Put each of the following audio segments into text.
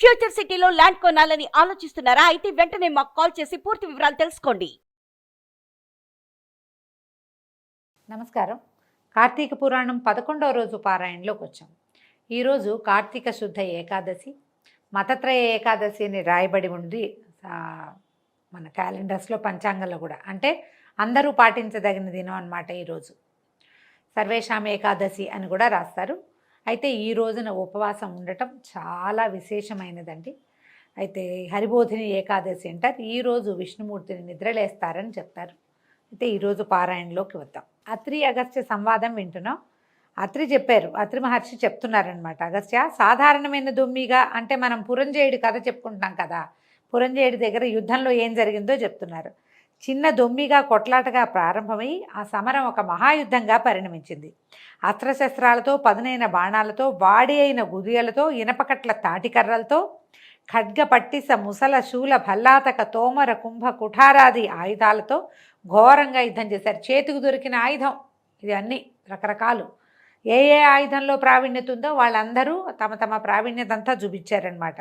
Future సిటీలో land కొనాలని ఆలోచిస్తున్నారా? అయితే వెంటనే మాకు కాల్ చేసి పూర్తి వివరాలు తెలుసుకోండి. నమస్కారం. కార్తీక పురాణం 11వ రోజు పారాయణలోకి వచ్చాం. ఈరోజు కార్తీక శుద్ధ ఏకాదశి, మతత్రయ ఏకాదశి అని రాయబడి ఉంది మన క్యాలెండర్స్లో, పంచాంగంలో కూడా. అంటే అందరూ పాటించదగిన దినం అన్నమాట ఈరోజు. సర్వేషాం ఏకాదశి అని కూడా రాస్తారు. అయితే ఈ రోజున ఉపవాసం ఉండటం చాలా విశేషమైనదండి. అయితే హరిబోధిని ఏకాదశి అంటారు. ఈరోజు విష్ణుమూర్తిని నిద్రలేస్తారని చెప్తారు. అయితే ఈరోజు పారాయణలోకి వద్దాం. అత్రి అగస్త్య సంవాదం వింటున్నాం. అత్రి చెప్పారు, అత్రి మహర్షి చెప్తున్నారనమాట. అగస్త్య, సాధారణమైన దొమ్మిగా అంటే మనం పురంజేయుడి కథ చెప్పుకుంటున్నాం కదా, పురంజేయుడి దగ్గర యుద్ధంలో ఏం జరిగిందో చెప్తున్నారు. చిన్న దొమ్మిగా కొట్లాటగా ప్రారంభమై ఆ సమరం ఒక మహాయుద్ధంగా పరిణమించింది. అస్త్రశస్త్రాలతో, పదునైన బాణాలతో, వాడి అయిన గుదియలతో, ఇనపకట్ల తాటికర్రలతో, ఖడ్గ పట్టిస ముసల శూల భల్లాతక తోమర కుంభ కుఠారాది ఆయుధాలతో ఘోరంగా యుద్ధం చేశారు. చేతికి దొరికిన ఆయుధం ఇది, అన్నీ రకరకాలు. ఏ ఏ ఆయుధంలో ప్రావీణ్యత ఉందో వాళ్ళందరూ తమ తమ ప్రావీణ్యత అంతా చూపించారనమాట.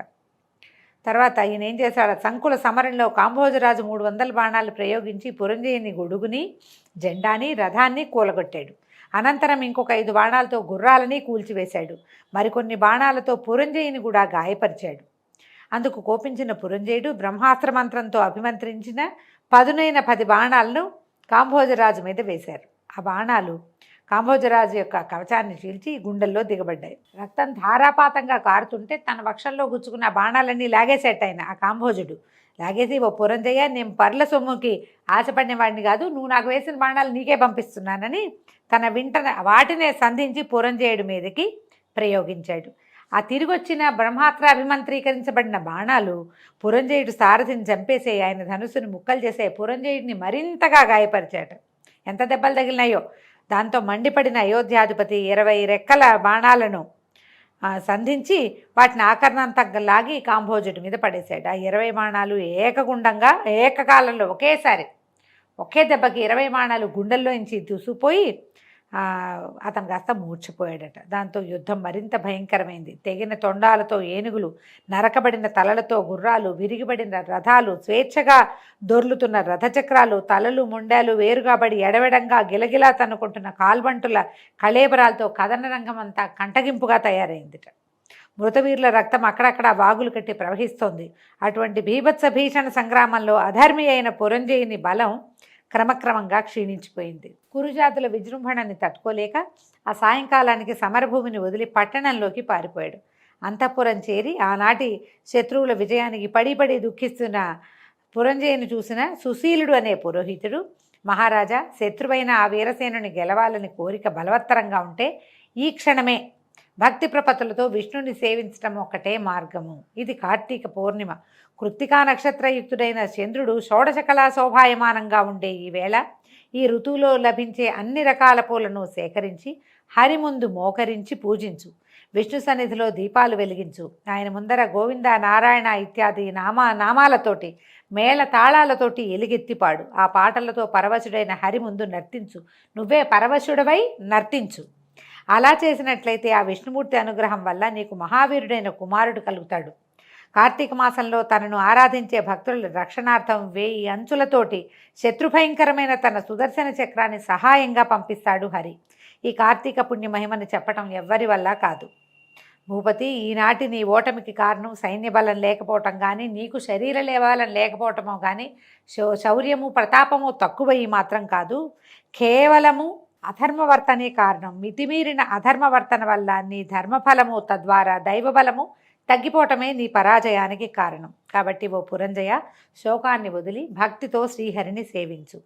తర్వాత ఈయన ఏం చేశాడు, సంకుల సమరంలో కాంభోజరాజు 300 బాణాలు ప్రయోగించి పురంజయుని గొడుగుని, జెండాని, రథాన్ని కూలగొట్టాడు. అనంతరం ఇంకొక 5 బాణాలతో గుర్రాలని కూల్చివేశాడు. మరికొన్ని బాణాలతో పురంజయుని కూడా గాయపరిచాడు. అందుకు కోపించిన పురంజయుడు బ్రహ్మాస్త్ర మంత్రంతో అభిమంత్రించిన పదునైన 10 బాణాలను కాంభోజరాజు మీద వేశారు. ఆ బాణాలు కాంభోజరాజు యొక్క కవచాన్ని చీల్చి గుండెల్లో దిగబడ్డాయి. రక్తం ధారాపాతంగా కారుతుంటే తన వక్షంలో గుచ్చుకున్న బాణాలన్నీ లాగేసేట ఆయన. ఆ కాంభోజుడు లాగేసి, ఓ పురంజయ్య, నేను పర్ల సొమ్ముకి ఆశపడిన వాడిని కాదు, నువ్వు నాకు వేసిన బాణాలు నీకే పంపిస్తున్నానని తన వాటినే సంధించి పురంజయుడి మీదకి ప్రయోగించాడు. ఆ తిరిగొచ్చిన బ్రహ్మాస్త్ర అభిమంత్రీకరించబడిన బాణాలు పురంజయుడు సారథిని చంపేసే, ఆయన ధనుసుని ముక్కలు చేసే, పురంజయుడిని మరింతగా గాయపరిచాడు. ఎంత దెబ్బలు తగిలినాయో. దాంతో మండిపడిన అయోధ్యాధిపతి 20 రెక్కల బాణాలను సంధించి వాటిని ఆకరణంతా లాగి కాంభోజుడి మీద పడేశాడు. ఆ 20 బాణాలు ఏకగుండంగా ఏకకాలంలో ఒకే దెబ్బకి 20 బాణాలు గుండెల్లోంచి దూసుకుపోయి అతను కాస్త మూర్చిపోయాడట. దాంతో యుద్ధం మరింత భయంకరమైంది. తెగిన తొండాలతో ఏనుగులు, నరకబడిన తలలతో గుర్రాలు, విరిగిబడిన రథాలు, స్వేచ్ఛగా దొర్లుతున్న రథచక్రాలు, తలలు మొండాలు వేరుగాబడి ఎడవెడంగా గిలగిలా తన్నుకుంటున్న కాల్బంటుల కళేబరాలతో కథన రంగం అంతా కంటగింపుగా తయారైందిట. మృతవీరుల రక్తం అక్కడక్కడ వాగులు కట్టి ప్రవహిస్తోంది. అటువంటి బీభత్స భీషణ సంగ్రామంలో అధర్మి అయిన పురంజయుని బలం క్రమక్రమంగా క్షీణించిపోయింది. కురుజాతుల విజృంభణని తట్టుకోలేక ఆ సాయంకాలానికి సమరభూమిని వదిలి పట్టణంలోకి పారిపోయాడు. అంతఃపురం చేరి ఆనాటి శత్రువుల విజయానికి పడి దుఃఖిస్తున్న పురంజయుని చూసిన సుశీలుడు అనే పురోహితుడు, మహారాజా, శత్రువైన ఆ వీరసేనుని గెలవాలని కోరిక బలవత్తరంగా ఉంటే ఈ క్షణమే భక్తి ప్రపత్తులతో విష్ణుని సేవించడం ఒక్కటే మార్గము. ఇది కార్తీక పౌర్ణిమ. కృత్తికా నక్షత్రయుక్తుడైన చంద్రుడు షోడశకళా శోభాయమానంగా ఉండే ఈ వేళ ఈ ఋతువులో లభించే అన్ని రకాల పూలను సేకరించి హరి ముందు మోకరించి పూజించు. విష్ణు సన్నిధిలో దీపాలు వెలిగించు. ఆయన ముందర గోవింద, నారాయణ ఇత్యాది నామాలతోటి, మేళ తాళాలతోటి ఎలుగెత్తిపాడు. ఆ పాటలతో పరవశుడైన హరి ముందు నర్తించు. నువ్వే పరవశుడవై నర్తించు. అలా చేసినట్లయితే ఆ విష్ణుమూర్తి అనుగ్రహం వల్ల నీకు మహావీరుడైన కుమారుడు కలుగుతాడు. కార్తీక మాసంలో తనను ఆరాధించే భక్తుల రక్షణార్థం 1000 అంచులతోటి శత్రుభయంకరమైన తన సుదర్శన చక్రాన్ని సహాయంగా పంపిస్తాడు హరి. ఈ కార్తీక పుణ్య మహిమని చెప్పటం ఎవ్వరి వల్ల కాదు. భూపతి, ఈనాటి నీ ఓటమికి కారణం సైన్య బలం లేకపోవటం కానీ, నీకు శరీర లేవాలం లేకపోవటమో కానీ, శౌర్యము ప్రతాపము తక్కువయి మాత్రం కాదు, కేవలము అధర్మవర్తనే కారణం. మితిమీరిన అధర్మవర్తన వల్ల నీ ధర్మఫలము, తద్వారా దైవబలము తగ్గిపోవటమే నీ పరాజయానికి కారణం. కాబట్టి ఓ పురంజయ, శోకాన్ని వదిలి భక్తితో శ్రీహరిని సేవించు.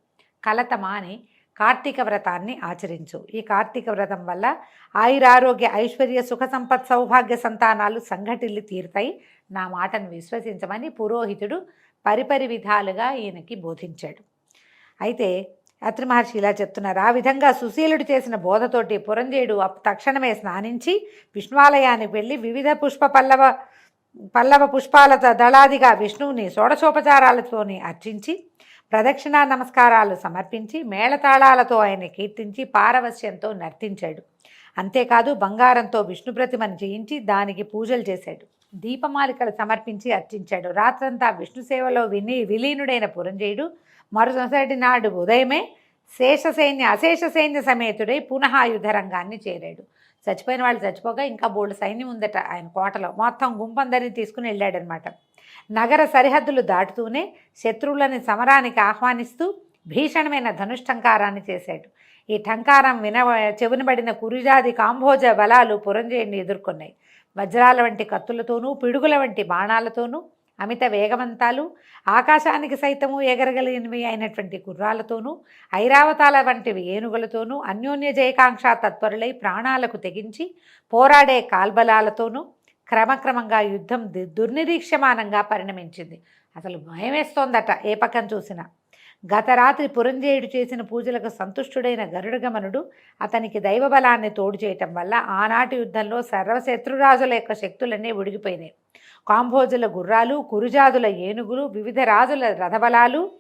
కలత మాని కార్తీక వ్రతాన్ని ఆచరించు. ఈ కార్తీక వ్రతం వల్ల ఆయురారోగ్య, ఐశ్వర్య, సుఖ సంపత్, సౌభాగ్య సంతానాలు సంఘటిల్లి తీరుతాయి. నా మాటను విశ్వసించమని పురోహితుడు పరిపరి విధాలుగా ఈయనకి బోధించాడు. అయితే అత్రి మహర్షి ఇలా చెప్తున్నారు. ఆ విధంగా సుశీలుడు చేసిన బోధతోటి పురంజయుడు తక్షణమే స్నానించి విష్ణువాలయానికి వెళ్ళి వివిధ పల్లవ పుష్పాల దళాదిగా విష్ణువుని షోడశోపచారాలతోని అర్చించి ప్రదక్షిణా నమస్కారాలు సమర్పించి మేళతాళాలతో ఆయన కీర్తించి పారవస్యంతో నర్తించాడు. అంతేకాదు బంగారంతో విష్ణు ప్రతిమను చేయించి దానికి పూజలు చేశాడు. దీపమాలికలు సమర్పించి అర్చించాడు. రాత్రంతా విష్ణు సేవలో విలీనుడైన పురంజయుడు మరుసటి నాడు ఉదయమే అశేష సైన్య సమేతుడై పునః యుద్ధరంగాన్ని చేరాడు. చచ్చిపోయిన వాళ్ళు చచ్చిపోగా ఇంకా బోల్డు సైన్యం ఉందట ఆయన కోటలో. మొత్తం గుంపందరిని తీసుకుని వెళ్ళాడనమాట. నగర సరిహద్దులు దాటుతూనే శత్రువులని సమరానికి ఆహ్వానిస్తూ భీషణమైన ధనుష్టంకారాన్ని చేశాడు. ఈ ఠంకారం చెవినబడిన కురుజాది కాంభోజ బలాలు పురంజయుడిని ఎదుర్కొన్నాయి. వజ్రాల వంటి కత్తులతోనూ పిడుగుల వంటి బాణాలతోనూ అమిత వేగవంతాలు ఆకాశానికి సైతము ఎగరగలిగినవి అయినటువంటి గుర్రాలతోనూ ఐరావతాల వంటివి ఏనుగులతోనూ అన్యోన్య జయకాంక్ష తత్పరులై ప్రాణాలకు తెగించి పోరాడే కాల్బలాలతోనూ క్రమక్రమంగా యుద్ధం దుర్నిరీక్షమానంగా పరిణమించింది. అసలు భయమేస్తోందట ఏ పక్కన చూసినా. గత రాత్రి పురంజయుడు చేసిన పూజలకు సంతుష్టుడైన గరుడగమనుడు అతనికి దైవబలాన్ని తోడు చేయటం వల్ల ఆనాటి యుద్ధంలో సర్వశత్రురాజుల యొక్క శక్తులన్నీ ఉడిగిపోయినాయి. కాంభోజుల గుర్రాలు, కురుజాదుల ఏనుగులు, వివిధ రాజుల రథబలాలు,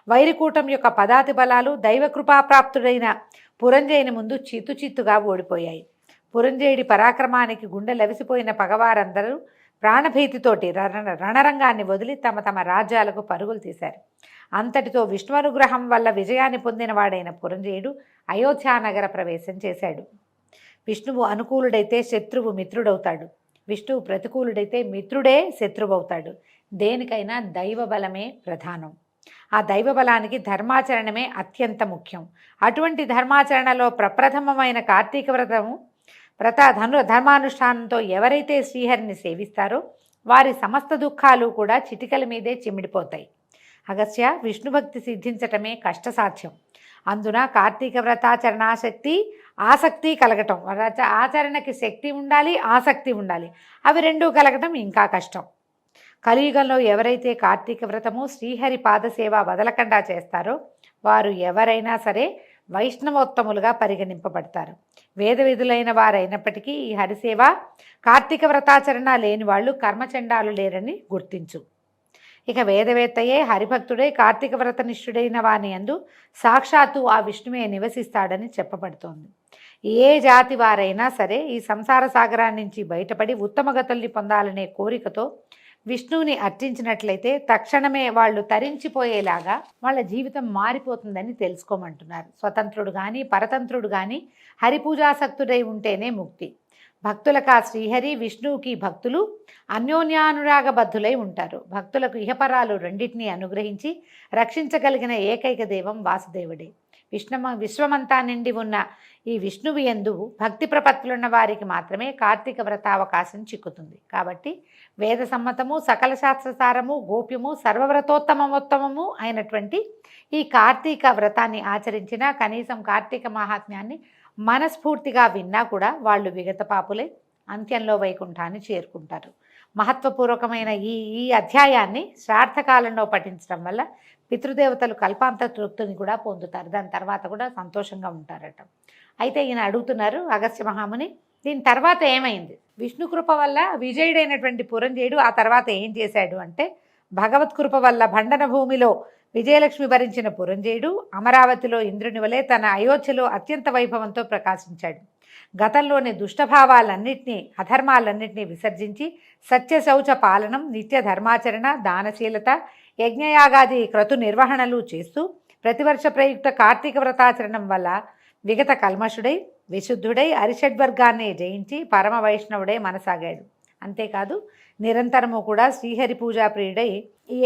వైరికూటం యొక్క పదాతి బలాలు దైవకృపాప్రాప్తుడైన పురంజయుని ముందు చిత్తుగా ఓడిపోయాయి. పురంజయుడి పరాక్రమానికి గుండె లవిసిపోయిన పగవారందరూ ప్రాణభీతితోటి రణరంగాన్ని వదిలి తమ తమ రాజ్యాలకు పరుగులు తీశారు. అంతటితో విష్ణువనుగ్రహం వల్ల విజయాన్ని పొందినవాడైన పురంజయుడు అయోధ్యానగర ప్రవేశం చేశాడు. విష్ణువు అనుకూలుడైతే శత్రువు మిత్రుడవుతాడు. విష్ణువు ప్రతికూలుడైతే మిత్రుడే శత్రువవుతాడు. దేనికైనా దైవబలమే ప్రధానం. ఆ దైవబలానికి ధర్మాచరణమే అత్యంత ముఖ్యం. అటువంటి ధర్మాచరణలో ప్రప్రథమమైన కార్తీక ధర్మానుష్ఠానంతో ఎవరైతే శ్రీహరిని సేవిస్తారో వారి సమస్త దుఃఖాలు కూడా చిటికల మీదే చిమ్మిడిపోతాయి. అగస్త్య, విష్ణుభక్తి సిద్ధించటమే కష్టసాధ్యం. అందున కార్తీక వ్రతాచరణాశక్తి ఆసక్తి కలగటం, ఆచరణకి శక్తి ఉండాలి, ఆసక్తి ఉండాలి. అవి రెండూ కలగటం ఇంకా కష్టం. కలియుగంలో ఎవరైతే కార్తీక వ్రతము శ్రీహరి పాదసేవ వదలకుండా చేస్తారో వారు ఎవరైనా సరే వైష్ణవోత్తములుగా పరిగణింపబడతారు. వేదవిధులైన వారైనప్పటికీ ఈ హరిసేవ కార్తీక వ్రతాచరణ లేని వాళ్ళు కర్మచండాలు లేరని గుర్తించు. ఇక వేదవేత్తయే హరిభక్తుడై కార్తీక వ్రతనిష్ఠుడైన వాని యందు సాక్షాత్తు ఆ విష్ణువే నివసిస్తాడని చెప్పబడుతోంది. ఏ జాతి వారైనా సరే ఈ సంసార సాగరాన్ని నుంచి బయటపడి ఉత్తమ గతుల్ని పొందాలనే కోరికతో విష్ణువుని అర్చించినట్లయితే తక్షణమే వాళ్ళు తరించిపోయేలాగా వాళ్ళ జీవితం మారిపోతుందని తెలుసుకోమంటున్నారు. స్వతంత్రుడు కానీ పరతంత్రుడు కానీ హరిపూజాసక్తుడై ఉంటేనే ముక్తి. భక్తులకు ఆ శ్రీహరి విష్ణువుకి భక్తులు అన్యోన్యానురాగబద్ధులై ఉంటారు. భక్తులకు ఇహపరాలు రెండింటినీ అనుగ్రహించి రక్షించగలిగిన ఏకైక దైవం వాసుదేవుడే. విశ్వమంతా నిండి ఉన్న ఈ విష్ణువు యందు భక్తి ప్రపత్తులున్న వారికి మాత్రమే కార్తీక వ్రతావకాశం చిక్కుతుంది. కాబట్టి వేద సమ్మతము, సకల శాస్త్రసారము, గోప్యము, సర్వవ్రతోత్తమోత్తమము అయినటువంటి ఈ కార్తీక వ్రతాన్ని ఆచరించినా కనీసం కార్తీక మహాత్మ్యాన్ని మనస్ఫూర్తిగా విన్నా కూడా వాళ్ళు విగత పాపులై అంత్యంలో వైకుంఠాన్ని చేరుకుంటారు. మహత్వపూర్వకమైన ఈ అధ్యాయాన్ని శ్రార్థకాలంలో పఠించడం వల్ల పితృదేవతలు కల్పాంత తృప్తిని కూడా పొందుతారు. దాని తర్వాత కూడా సంతోషంగా ఉంటారట. అయితే ఈయన అడుగుతున్నారు అగస్త్య మహాముని, దీని తర్వాత ఏమైంది? విష్ణు కృప వల్ల విజయుడైనటువంటి పురంజయుడు ఆ తర్వాత ఏం చేశాడు అంటే, భగవత్కృప వల్ల భండన భూమిలో విజయలక్ష్మి భరించిన పురంజయుడు అమరావతిలో ఇంద్రుని వలె తన అయోధ్యలో అత్యంత వైభవంతో ప్రకాశించాడు. గతంలోని దుష్టభావాలన్నింటినీ, అధర్మాలన్నింటినీ విసర్జించి సత్య శౌచ పాలనం, నిత్య ధర్మాచరణ, దానశీలత, యజ్ఞయాగాది క్రతు నిర్వహణలు చేస్తూ ప్రతివర్ష ప్రయుక్త కార్తీక వ్రతాచరణం వల్ల విగత కల్మషుడై విశుద్ధుడై అరిషడ్వర్గాన్ని జయించి పరమ వైష్ణవుడై మనసాగాడు. అంతేకాదు నిరంతరము కూడా శ్రీహరి పూజా ప్రియుడై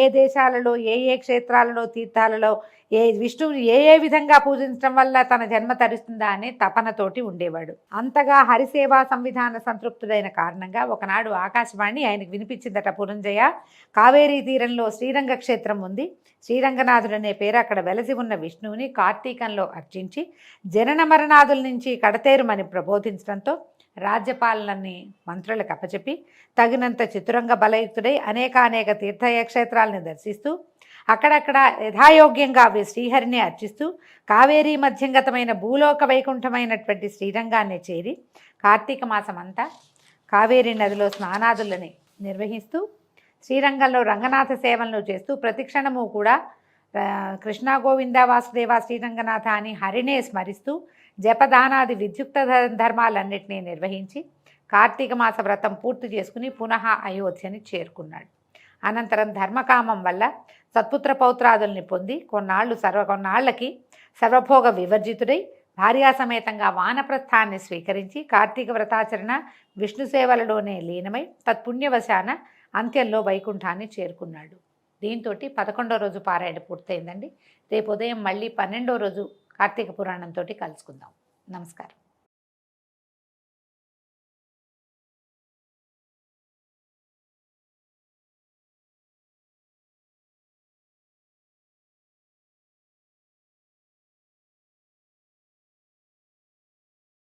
ఏ దేశాలలో, ఏ క్షేత్రాలలో, తీర్థాలలో విష్ణువుని ఏ విధంగా పూజించడం వల్ల తన జన్మ తరుస్తుందా అనే తపనతోటి ఉండేవాడు. అంతగా హరిసేవా సంవిధాన సంతృప్తుడైన కారణంగా ఒకనాడు ఆకాశవాణి ఆయనకు వినిపించిందట, పురంజయ, కావేరీ తీరంలో శ్రీరంగ క్షేత్రం ఉంది. శ్రీరంగనాథుడు అనే పేరు అక్కడ వెలసి ఉన్న విష్ణువుని కార్తీకంలో అర్చించి జనన మరణాదుల నుంచి కడతేరుమని ప్రబోధించడంతో రాజ్యపాలనని మంత్రులకు అప్పచెప్పి తగినంత చతురంగ బలయుక్తుడై అనేక తీర్థక్షేత్రాలను దర్శిస్తూ అక్కడక్కడ యథాయోగ్యంగా శ్రీహరిని అర్చిస్తూ కావేరీ మధ్యంగతమైన భూలోక వైకుంఠమైనటువంటి శ్రీరంగాన్ని చేరి కార్తీక మాసం అంతా కావేరీ నదిలో స్నానాదులని నిర్వహిస్తూ శ్రీరంగంలో రంగనాథ సేవలను చేస్తూ ప్రతిక్షణము కూడా కృష్ణ గోవింద వాసుదేవ శ్రీరంగనాథ అని హరినే స్మరిస్తూ జపదానాది విద్యుక్త ధర్మాలన్నింటినీ నిర్వహించి కార్తీక మాస వ్రతం పూర్తి చేసుకుని పునః అయోధ్యని చేరుకున్నాడు. అనంతరం ధర్మకామం వల్ల సత్పుత్ర పౌత్రాదుల్ని పొంది కొన్నాళ్ళకి సర్వభోగ వివర్జితుడై భార్యాసమేతంగా వానప్రస్థాన్ని స్వీకరించి కార్తీక వ్రతాచరణ విష్ణు సేవలలోనే లీనమై తత్పుణ్యవశాన అంత్యంలో వైకుంఠాన్ని చేరుకున్నాడు. దీంతో 11వ రోజు పారాయణ పూర్తయిందండి. రేపు ఉదయం మళ్ళీ 12వ రోజు కార్తీక పురాణంతో కలుసుకుందాం. నమస్కారం.